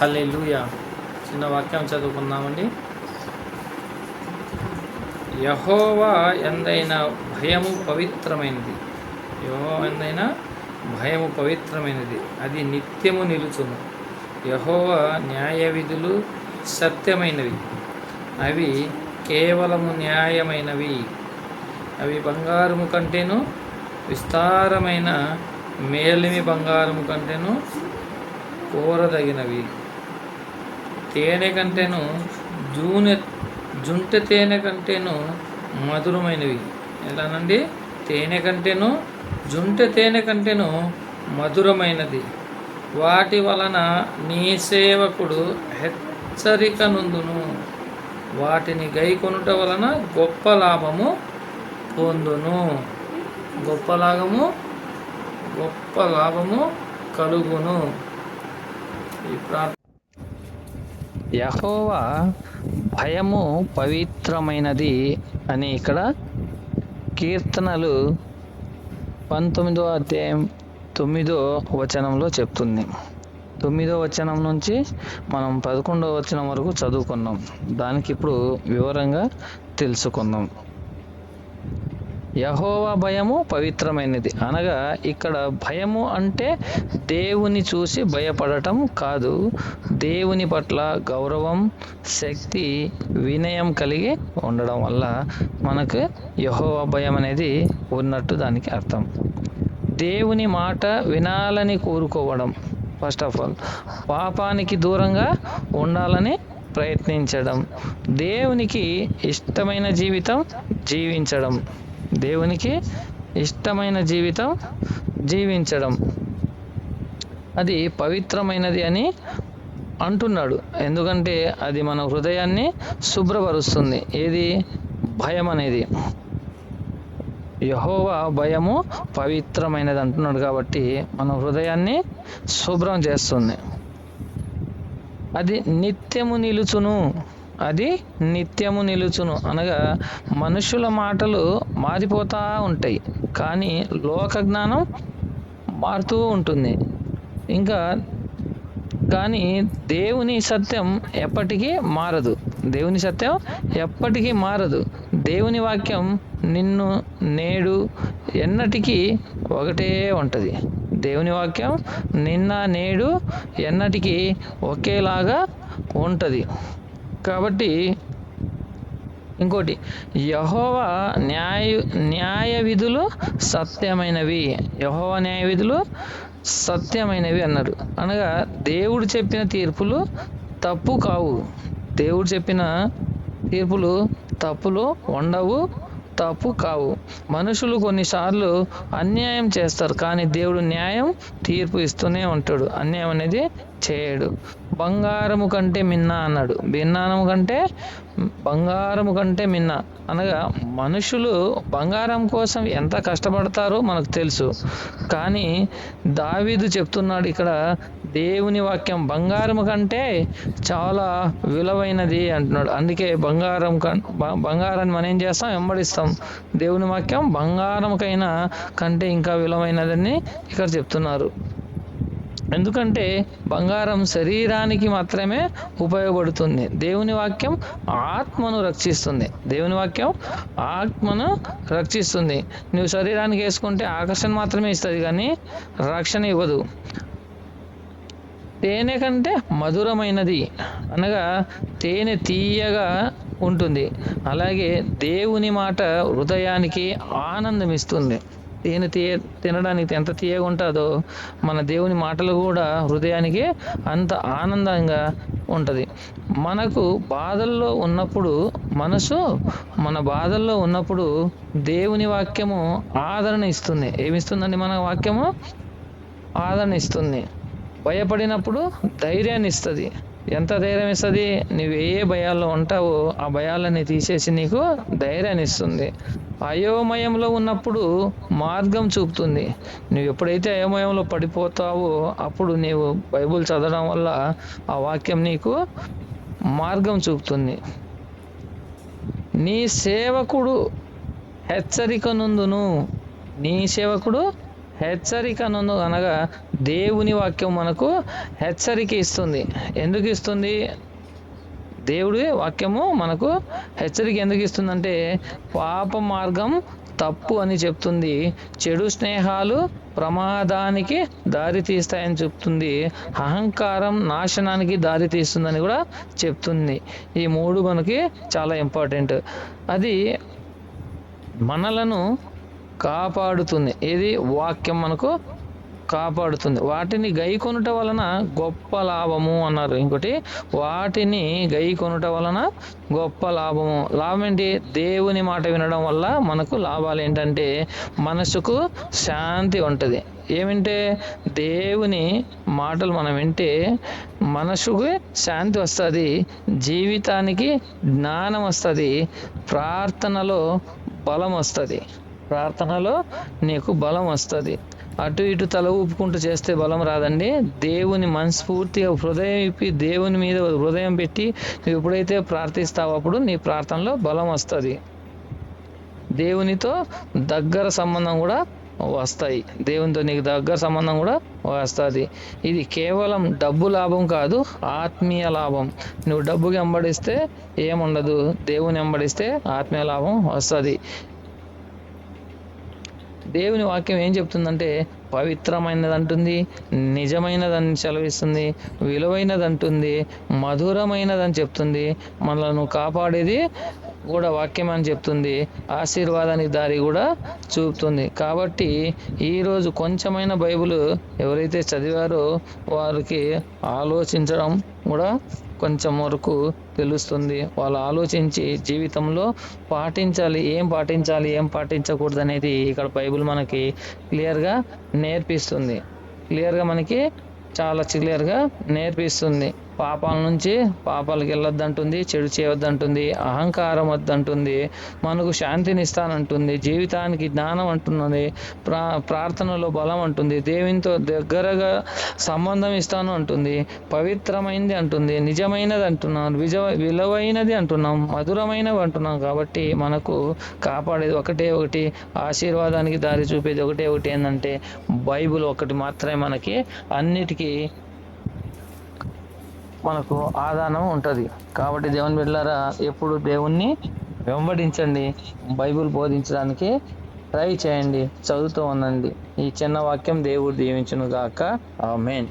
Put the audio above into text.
హల్లెలూయా. చిన్న వాక్యం చదువుకుందామండి. యెహోవా యందైన భయము పవిత్రమైనది. యెహోవా యందైన భయము పవిత్రమైనది, అది నిత్యము నిలుచును. యెహోవా న్యాయ విధులు సత్యమైనవి, అవి కేవలము న్యాయమైనవి. అవి బంగారము కంటేను విస్తారమైన మేలిమి బంగారము కంటేను కోరదగినవి. తేనె కంటేను జుంటె తేనె కంటేను మధురమైనవి. ఎలానండి? తేనె కంటేను జుంటె తేనె కంటేను మధురమైనది. వాటి వలన నీ సేవకుడు హెచ్చరిక నొందును. వాటిని గైకొనుట వలన గొప్ప లాభము పొందును. గొప్ప లాభము కలుగును. యెహోవా భయము పవిత్రమైనది అని ఇక్కడ కీర్తనలు 19వ అధ్యాయం 9వ వచనంలో చెప్తుంది. 9వ వచనం నుంచి మనం 11వ వచనం వరకు చదువుకున్నాం. దానికి ఇప్పుడు వివరంగా తెలుసుకుందాం. యెహోవా భయము పవిత్రమైనది అనగా ఇక్కడ భయము అంటే దేవుని చూసి భయపడటం కాదు. దేవుని పట్ల గౌరవం, శక్తి, వినయం కలిగి ఉండడం వల్ల మనకు యెహోవా భయం అనేది ఉన్నట్టు దానికి అర్థం. దేవుని మాట వినాలని కోరుకోవడం, ఫస్ట్ ఆఫ్ ఆల్ పాపానికి దూరంగా ఉండాలని ప్రయత్నించడం, దేవునికి ఇష్టమైన జీవితం జీవించడం, అది పవిత్రమైనది అని అంటున్నాడు. ఎందుకంటే అది మన హృదయాన్ని శుభ్రపరుస్తుంది. ఏది? భయం అనేది. యెహోవా భయము పవిత్రమైనది అంటున్నాడు కాబట్టి మన హృదయాన్ని శుభ్రం చేస్తుంది. అది నిత్యము నిలుచును అనగా మనుషుల మాటలు మారిపోతూ ఉంటాయి, కానీ లోక జ్ఞానం మారుతూ ఉంటుంది. కానీ దేవుని సత్యం ఎప్పటికీ మారదు. దేవుని వాక్యం నిన్ను నేడు ఎన్నటికీ ఒకటే ఉంటుంది. దేవుని వాక్యం నిన్న నేడు ఎన్నటికీ ఒకేలాగా ఉంటుంది. కాబట్టి ఇంకోటి, యెహోవా న్యాయ విధులు సత్యమైనవి అన్నాడు. అనగా దేవుడు చెప్పిన తీర్పులు తప్పు కావు. దేవుడు చెప్పిన తీర్పులు తప్పులు ఉండవు, తప్పు కావు. మనుషులు కొన్నిసార్లు అన్యాయం చేస్తారు, కానీ దేవుడు తీర్పు ఇస్తూనే ఉంటాడు. అన్యాయం అనేది చేయడు. బంగారము కంటే మిన్న అన్నాడు. బంగారము కంటే మిన్న అనగా మనుషులు బంగారం కోసం ఎంత కష్టపడతారో మనకు తెలుసు. కానీ దావీదు చెప్తున్నాడు ఇక్కడ, దేవుని వాక్యం బంగారము కంటే చాలా విలువైనది అంటున్నాడు. అందుకే బంగారాన్ని మనం ఏం చేస్తాం? వెంబడిస్తాం. దేవుని వాక్యం బంగారం కంటే ఇంకా విలువైనదని ఇక్కడ చెప్తున్నారు. ఎందుకంటే బంగారం శరీరానికి మాత్రమే ఉపయోగపడుతుంది. దేవుని వాక్యం ఆత్మను రక్షిస్తుంది. నువ్వు శరీరానికి వేసుకుంటే ఆకర్షణ మాత్రమే ఇస్తుంది, కానీ రక్షణ ఇవ్వదు. తేనె కంటే మధురమైనది అనగా తేనె తీయగా ఉంటుంది. అలాగే దేవుని మాట హృదయానికి ఆనందం ఇస్తుంది. తేనె తినడానికి ఎంత తీయగా ఉంటుందో మన దేవుని మాటలు కూడా హృదయానికి అంత ఆనందంగా ఉంటుంది. మనకు బాధల్లో ఉన్నప్పుడు దేవుని వాక్యము ఆదరణ ఇస్తుంది. ఏమిస్తుందండి? మన వాక్యము ఆదరణ ఇస్తుంది. భయపడినప్పుడు ధైర్యాన్ని ఇస్తుంది. ఎంత ధైర్యం ఇస్తుంది? నువ్వు ఏ భయాల్లో ఉంటావో ఆ భయాలని తీసేసి నీకు ధైర్యాన్ని ఇస్తుంది. అయోమయంలో ఉన్నప్పుడు మార్గం చూపుతుంది. నువ్వు ఎప్పుడైతే అయోమయంలో పడిపోతావో అప్పుడు నీవు బైబిల్ చదవడం వల్ల ఆ వాక్యం నీకు మార్గం చూపుతుంది. నీ సేవకుడు హెచ్చరిక నొందును అనగా దేవుని వాక్యం మనకు హెచ్చరిక ఇస్తుంది. ఎందుకు ఇస్తుంది? దేవుడి వాక్యము మనకు హెచ్చరిక ఎందుకు ఇస్తుందంటే, పాప మార్గం తప్పు అని చెప్తుంది, చెడు స్నేహాలు ప్రమాదానికి దారి తీస్తాయని చెప్తుంది, అహంకారం నాశనానికి దారి తీస్తుందని కూడా చెప్తుంది. ఈ మూడు మనకి చాలా ఇంపార్టెంట్. అది మనలను కాపాడుతుంది. ఏది? వాక్యం మనకు కాపాడుతుంది. వాటిని గైకొనుట వలన గొప్ప లాభము అన్నారు. ఇంకోటి, వాటిని గైకొనుట వలన గొప్ప లాభము. లాభం ఏంటి? దేవుని మాట వినడం వల్ల మనకు లాభాలు ఏంటంటే, మనసుకు శాంతి ఉంటుంది. ఏమంటే, దేవుని మాటలు మనం వింటే మనసుకు శాంతి వస్తుంది, జీవితానికి జ్ఞానం వస్తుంది, ప్రార్థనలో బలం వస్తుంది. ప్రార్థనలో నీకు బలం వస్తుంది. అటు ఇటు తల ఊపుకుంటూ చేస్తే బలం రాదండి. దేవుని మనస్ఫూర్తిగా హృదయం ఇప్పి దేవుని మీద హృదయం పెట్టి నువ్వు ఎప్పుడైతే ప్రార్థిస్తావో అప్పుడు నీ ప్రార్థనలో బలం వస్తుంది. దేవునితో దగ్గర సంబంధం కూడా వస్తాయి. దేవునితో నీకు దగ్గర సంబంధం కూడా వస్తుంది. ఇది కేవలం డబ్బు లాభం కాదు, ఆత్మీయ లాభం. నువ్వు డబ్బుకి వెంబడిస్తే ఏముండదు, దేవుని వెంబడిస్తే ఆత్మీయ లాభం వస్తుంది. దేవుని వాక్యం ఏం చెప్తుందంటే, పవిత్రమైనది అంటుంది, నిజమైనదని సెలవిస్తుంది, విలువైనది అంటుంది, మధురమైనదని చెప్తుంది, మనలను కాపాడేది కూడా వాక్యం అని చెప్తుంది, ఆశీర్వాదానికి దారి కూడా చూపుతుంది. కాబట్టి ఈరోజు కొంచెమైన బైబిల్ ఎవరైతే చదివారో వారికి ఆలోచించడం కూడా కొంచెం వరకు తెలుస్తుంది. వాళ్ళు ఆలోచించి జీవితంలో పాటించాలి, ఏం పాటించకూడదు అనేది ఇక్కడ బైబిల్ మనకి క్లియర్గా నేర్పిస్తుంది. మనకి చాలా క్లియర్గా నేర్పిస్తుంది. పాపాల నుంచి పాపాలకు వెళ్ళొద్దంటుంది, చెడు చేయొద్దంటుంది, అహంకారం వద్దంటుంది, మనకు శాంతిని ఇస్తానంటుంది, జీవితానికి జ్ఞానం అంటున్నది, ప్రార్థనలో బలం అంటుంది, దేవునితో దగ్గరగా సంబంధం ఇస్తాను అంటుంది, పవిత్రమైనది అంటుంది, నిజమైనది అంటున్నాం, విలువైనది అంటున్నాం, మధురమైనవి అంటున్నాం. కాబట్టి మనకు కాపాడేది ఒకటి, ఆశీర్వాదానికి దారి చూపేది ఒకటి ఏంటంటే బైబిల్ ఒకటి మాత్రమే మనకి అన్నిటికీ మనకు ఆధారం ఉంటుంది. కాబట్టి దేవుని బిడ్డలారా, ఎప్పుడు దేవుణ్ణి వెంబడించండి, బైబిల్ బోధించడానికి ట్రై చేయండి, చదువుతూ ఉండండి. ఈ చిన్న వాక్యం దేవుడు దీవించును గాక. ఆమేన్.